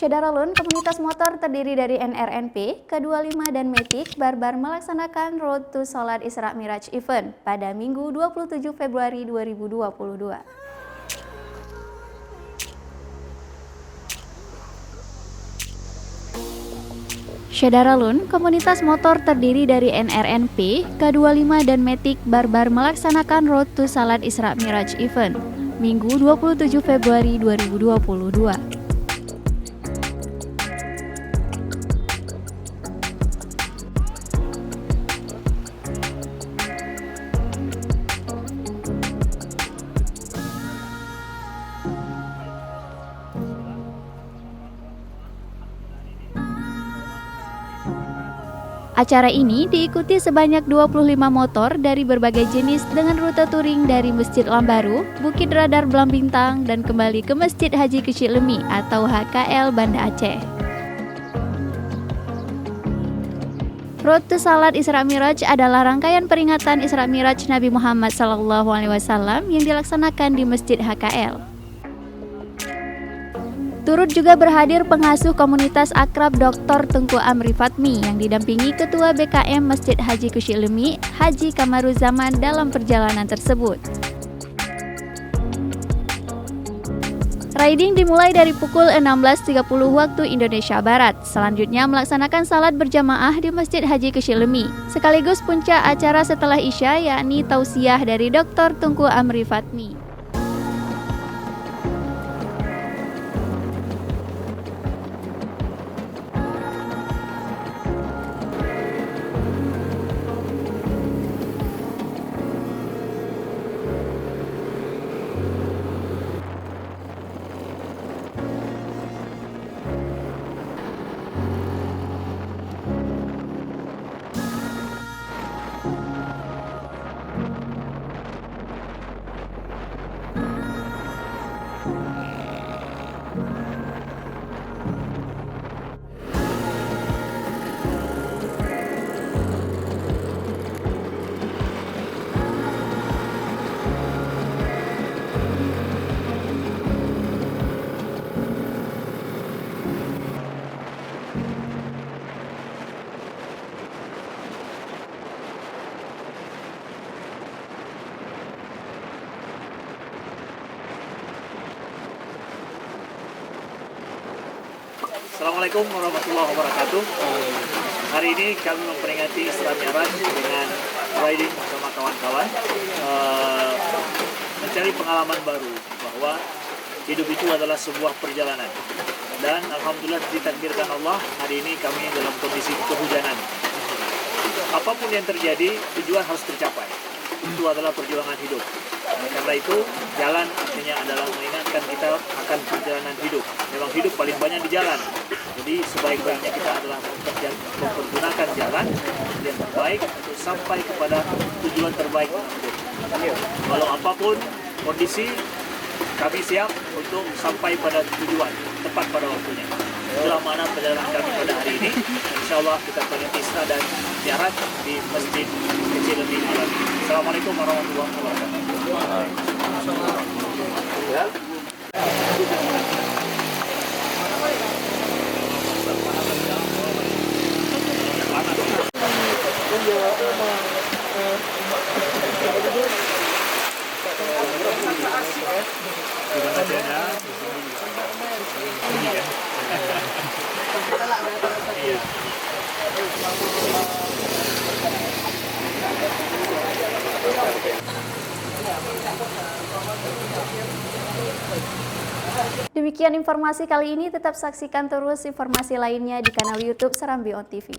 Syederalun, komunitas motor terdiri dari NRNP, K25 dan Matic Barbar melaksanakan Road to Salat Isra Miraj Event pada Minggu 27 Februari 2022. Syederalun, komunitas motor terdiri dari NRNP, K25 dan Matic Barbar melaksanakan Road to Salat Isra Miraj Event Minggu 27 Februari 2022. Acara ini diikuti sebanyak 25 motor dari berbagai jenis dengan rute touring dari Masjid Lambaru, Bukit Radar Blambintang, dan kembali ke Masjid Haji Kecilemi atau HKL Banda Aceh. Road to Salat Isra Miraj adalah rangkaian peringatan Isra Miraj Nabi Muhammad SAW yang dilaksanakan di Masjid HKL. Turut juga berhadir pengasuh komunitas akrab Dr. Tengku Amri Fatmi yang didampingi Ketua BKM Masjid Haji Kecilemi, Haji Kamaruzaman dalam perjalanan tersebut. Riding dimulai dari pukul 16.30 waktu Indonesia Barat. Selanjutnya melaksanakan salat berjamaah di Masjid Haji Kecilemi. Sekaligus puncak acara setelah Isya yakni tausiah dari Dr. Tengku Amri Fatmi. Assalamualaikum warahmatullahi wabarakatuh. Hari ini kami memperingati Isra Miraj dengan riding bersama kawan-kawan, mencari pengalaman baru bahwa hidup itu adalah sebuah perjalanan. Dan alhamdulillah ditakdirkan Allah, hari ini kami dalam kondisi kehujanan. Apapun yang terjadi, tujuan harus tercapai. Itu adalah perjuangan hidup. Karena itu, jalan artinya adalah mengingatkan kita akan perjalanan hidup. Memang hidup paling banyak di jalan. Jadi sebaik-baiknya kita adalah mempergunakan jalan yang terbaik untuk sampai kepada tujuan terbaik dalam hidup. Walau apapun kondisi, kami siap untuk sampai pada tujuan tepat pada waktunya. Itulah makna perjalanan kami pada hari ini. Insya Allah kita peringati Isra dan Mi'raj di Masjid Kecilemi Alami. Assalamualaikum warahmatullahi wabarakatuh. Ya. Demikian informasi kali ini, tetap saksikan terus informasi lainnya di kanal YouTube Serambi On TV.